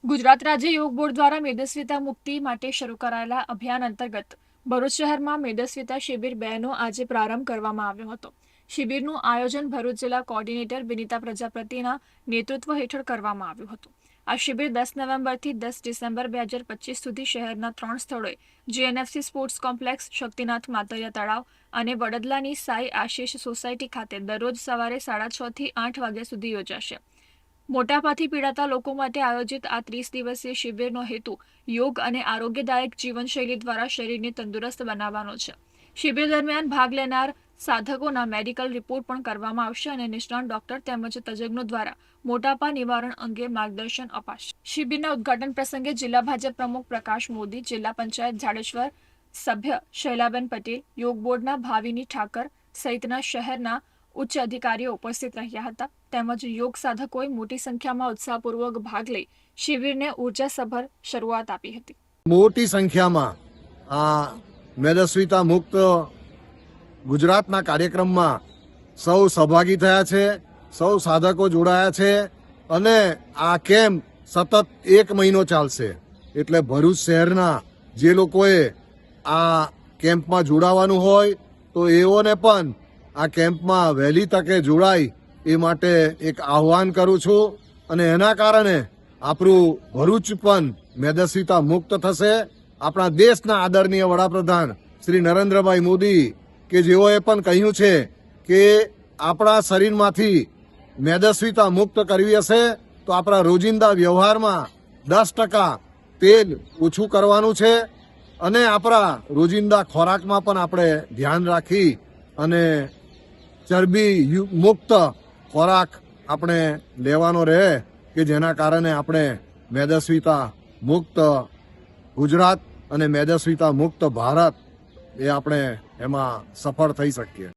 ગુજરાત રાજ્ય યોગ બોર્ડ દ્વારા મેદસ્વીતા મુક્તિ માટે શરૂ કરાયેલા અભિયાન અંતર્ગત ભરૂચ શહેરમાં મેદસ્વીતા શિબિર 2નો આજે પ્રારંભ કરવામાં આવ્યો હતો. શિબિરનું આયોજન ભરૂચ જિલ્લા કોર્ડિનેટર વિનીતા પ્રજાપતિના નેતૃત્વ હેઠળ કરવામાં આવ્યું હતું. આ શિબિર 10 નવેમ્બરથી 10 ડિસેમ્બર 2025 સુધી શહેરના 3 સ્થળોએ GNFC sports complex, Shaktinath Matariya તળાવ અને વડદલાની સાઈ આશીષ સોસાયટી ખાતે દરરોજ સવારે 6:30 થી 8 વાગ્યા સુધી યોજાશે. મોટાપાથી પીડાતા લોકો માટે આયોજિત આ 30 દિવસીય શિબિરનો હેતુ યોગ અને આરોગ્યદાયક જીવનશૈલી દ્વારા શરીરને તંદુરસ્ત બનાવવાનો છે. શિબિર દરમિયાન ભાગ લેનાર સાધકોના મેડિકલ રિપોર્ટ પણ કરવામાં આવશે અને નિષ્ણાત ડોક્ટર તેમજ તજજ્ઞો દ્વારા મોટાપા નિવારણ અંગે માર્ગદર્શન અપાશે. શિબિરના ઉદ્ઘાટન પ્રસંગે જિલ્લા ભાજપ પ્રમુખ પ્રકાશ મોદી, જિલ્લા પંચાયત જાડેશ્વર સભ્ય શૈલાબેન પટેલ, યોગ બોર્ડના ભાવિની ઠાકર સહિતના શહેરના ઉચ્ચ અધિકારીઓ ઉપસ્થિત રહ્યા હતા. તેમજ યોગ સાધકોએ મોટી સંખ્યામાં ઉત્સાહપૂર્વક ભાગ લઈ શિબિરને ઉર્જાસભર શરૂઆત આપી હતી. મોટી સંખ્યામાં આ મેદસ્વીતા મુક્ત ગુજરાતના કાર્યક્રમમાં સૌ સહભાગી થયા છે, સૌ સાધકો જોડાયા છે અને આ કેમ્પ સતત 1 મહિનો ચાલશે. એટલે ભરૂચ શહેરના જે લોકોએ આ કેમ્પમાં જોડાવાનું હોય તો એઓને પણ આ કેમ્પમાં વહેલી તકે જોડાય એ માટે એક આહ્વાન કરું છું અને એના કારણે આપણું ભરૂચ પણ મેદસ્વીતા મુક્ત થશે. આપણા દેશના આદરણીય વડાપ્રધાન શ્રી નરેન્દ્રભાઈ મોદી કે જેઓએ પણ કહ્યું છે કે આપણા શરીરમાંથી મેદસ્વીતા મુક્ત કરવી હશે તો આપણા રોજિંદા વ્યવહારમાં 10% તેલ ઓછું કરવાનું છે અને આપણા રોજિંદા ખોરાકમાં પણ આપણે ધ્યાન રાખી અને ચરબી મુક્ત ખોરાક આપણે લેવાનો રહે કે જેના કારણે આપણે મેદસ્વીતા મુક્ત ગુજરાત અને મેદસ્વીતા મુક્ત ભારત એ આપણે એમાં સફળ થઈ શકીએ.